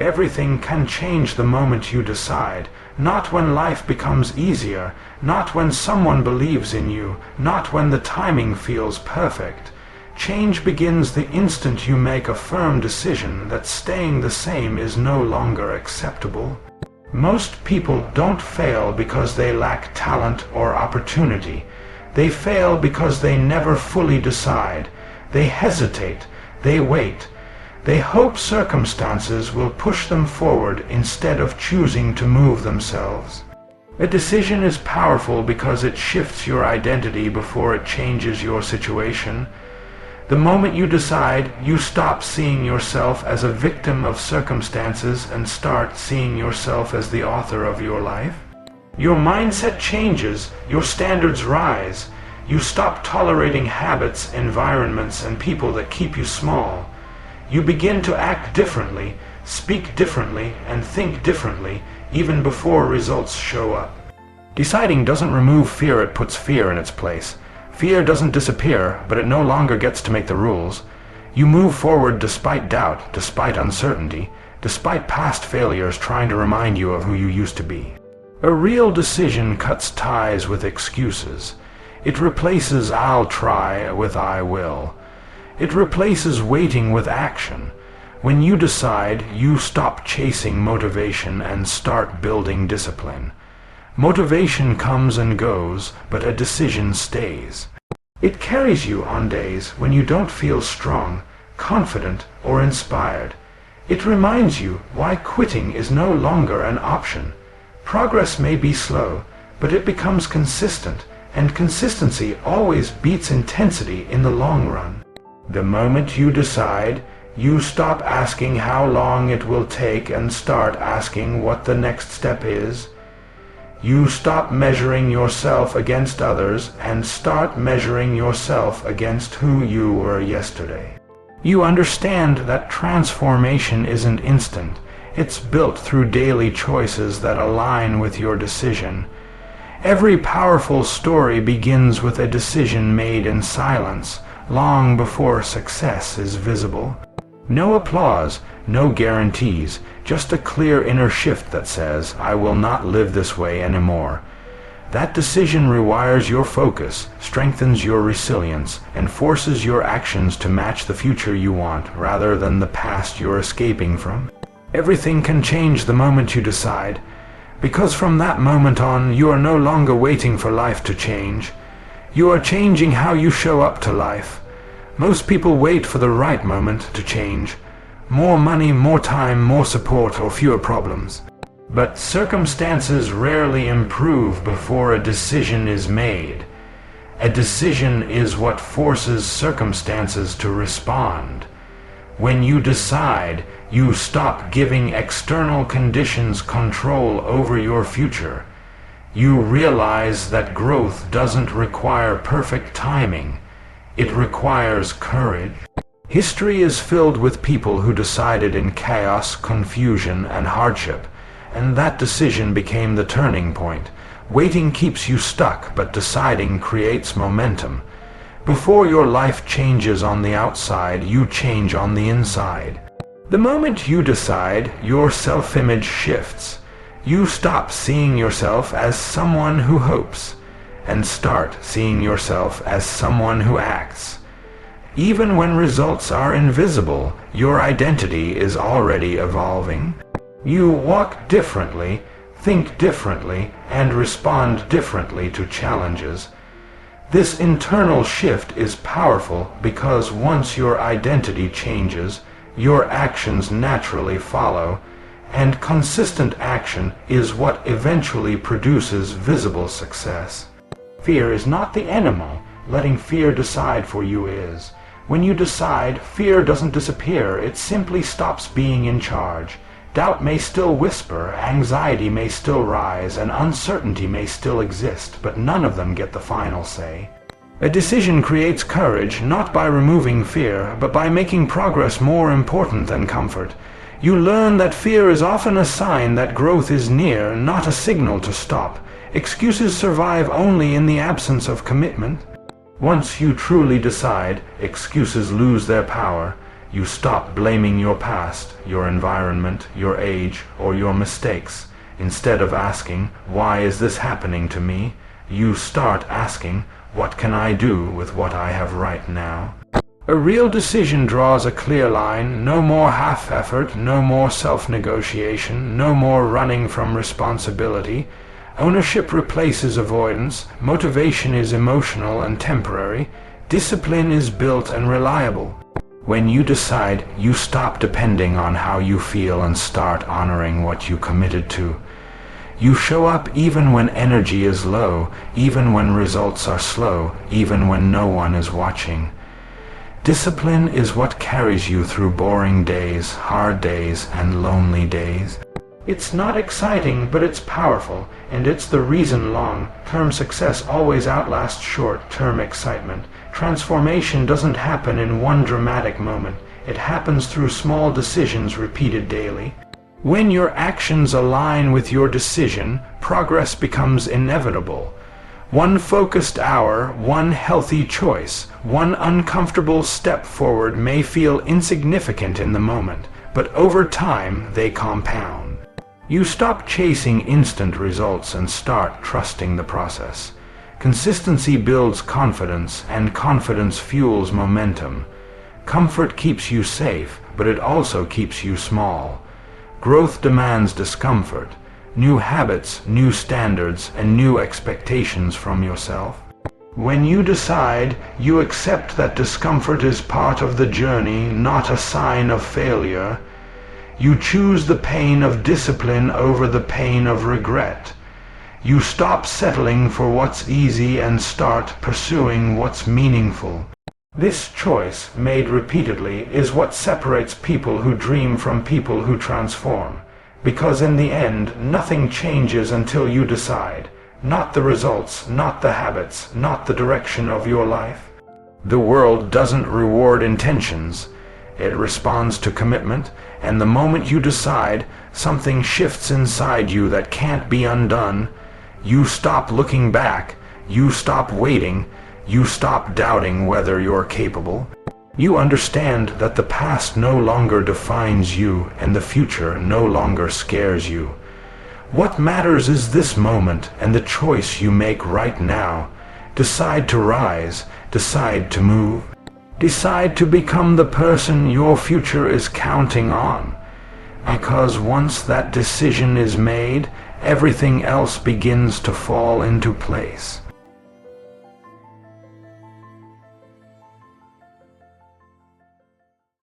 Everything can change the moment you decide, not when life becomes easier, not when someone believes in you, not when the timing feels perfect. Change begins the instant you make a firm decision that staying the same is no longer acceptable. Most people don't fail because they lack talent or opportunity. They fail because they never fully decide. They hesitate. They wait. They hope circumstances will push them forward instead of choosing to move themselves. A decision is powerful because it shifts your identity before it changes your situation. The moment you decide, you stop seeing yourself as a victim of circumstances and start seeing yourself as the author of your life. Your mindset changes, your standards rise. You stop tolerating habits, environments, and people that keep you small. You begin to act differently, speak differently, and think differently, even before results show up. Deciding doesn't remove fear, it puts fear in its place. Fear doesn't disappear, but it no longer gets to make the rules. You move forward despite doubt, despite uncertainty, despite past failures trying to remind you of who you used to be. A real decision cuts ties with excuses. It replaces "I'll try" with "I will." It replaces waiting with action. When you decide, you stop chasing motivation and start building discipline. Motivation comes and goes, but a decision stays. It carries you on days when you don't feel strong, confident, or inspired. It reminds you why quitting is no longer an option. Progress may be slow, but it becomes consistent, and consistency always beats intensity in the long run. The moment you decide, you stop asking how long it will take and start asking what the next step is. You stop measuring yourself against others and start measuring yourself against who you were yesterday. You understand that transformation isn't instant. It's built through daily choices that align with your decision. Every powerful story begins with a decision made in silence, long before success is visible. No applause, no guarantees, just a clear inner shift that says, "I will not live this way anymore." That decision rewires your focus, strengthens your resilience, and forces your actions to match the future you want rather than the past you're escaping from. Everything can change the moment you decide, because from that moment on, you are no longer waiting for life to change. You are changing how you show up to life. Most people wait for the right moment to change. More money, more time, more support, or fewer problems. But circumstances rarely improve before a decision is made. A decision is what forces circumstances to respond. When you decide, you stop giving external conditions control over your future. You realize that growth doesn't require perfect timing. It requires courage. History is filled with people who decided in chaos, confusion, and hardship, and that decision became the turning point. Waiting keeps you stuck, but deciding creates momentum. Before your life changes on the outside, you change on the inside. The moment you decide, your self-image shifts. You stop seeing yourself as someone who hopes, and start seeing yourself as someone who acts. Even when results are invisible, your identity is already evolving. You walk differently, think differently, and respond differently to challenges. This internal shift is powerful because once your identity changes, your actions naturally follow, and consistent action is what eventually produces visible success. Fear is not the enemy. Letting fear decide for you is. When you decide, fear doesn't disappear, it simply stops being in charge. Doubt may still whisper, anxiety may still rise, and uncertainty may still exist, but none of them get the final say. A decision creates courage, not by removing fear, but by making progress more important than comfort. You learn that fear is often a sign that growth is near, not a signal to stop. Excuses survive only in the absence of commitment. Once you truly decide, excuses lose their power. You stop blaming your past, your environment, your age, or your mistakes. Instead of asking, "Why is this happening to me?" you start asking, "What can I do with what I have right now?" A real decision draws a clear line. No more half-effort, no more self-negotiation, no more running from responsibility. Ownership replaces avoidance. Motivation is emotional and temporary. Discipline is built and reliable. When you decide, you stop depending on how you feel and start honoring what you committed to. You show up even when energy is low, even when results are slow, even when no one is watching. Discipline is what carries you through boring days, hard days, and lonely days. It's not exciting, but it's powerful, and it's the reason long-term success always outlasts short-term excitement. Transformation doesn't happen in one dramatic moment. It happens through small decisions repeated daily. When your actions align with your decision, progress becomes inevitable. One focused hour, one healthy choice, one uncomfortable step forward may feel insignificant in the moment, but over time they compound. You stop chasing instant results and start trusting the process. Consistency builds confidence, and confidence fuels momentum. Comfort keeps you safe, but it also keeps you small. Growth demands discomfort. New habits, new standards, and new expectations from yourself. When you decide, you accept that discomfort is part of the journey, not a sign of failure. You choose the pain of discipline over the pain of regret. You stop settling for what's easy and start pursuing what's meaningful. This choice, made repeatedly, is what separates people who dream from people who transform. Because in the end, nothing changes until you decide. Not the results, not the habits, not the direction of your life. The world doesn't reward intentions. It responds to commitment, and the moment you decide, something shifts inside you that can't be undone. You stop looking back. You stop waiting. You stop doubting whether you're capable. You understand that the past no longer defines you, and the future no longer scares you. What matters is this moment and the choice you make right now. Decide to rise, decide to move, decide to become the person your future is counting on. Because once that decision is made, everything else begins to fall into place.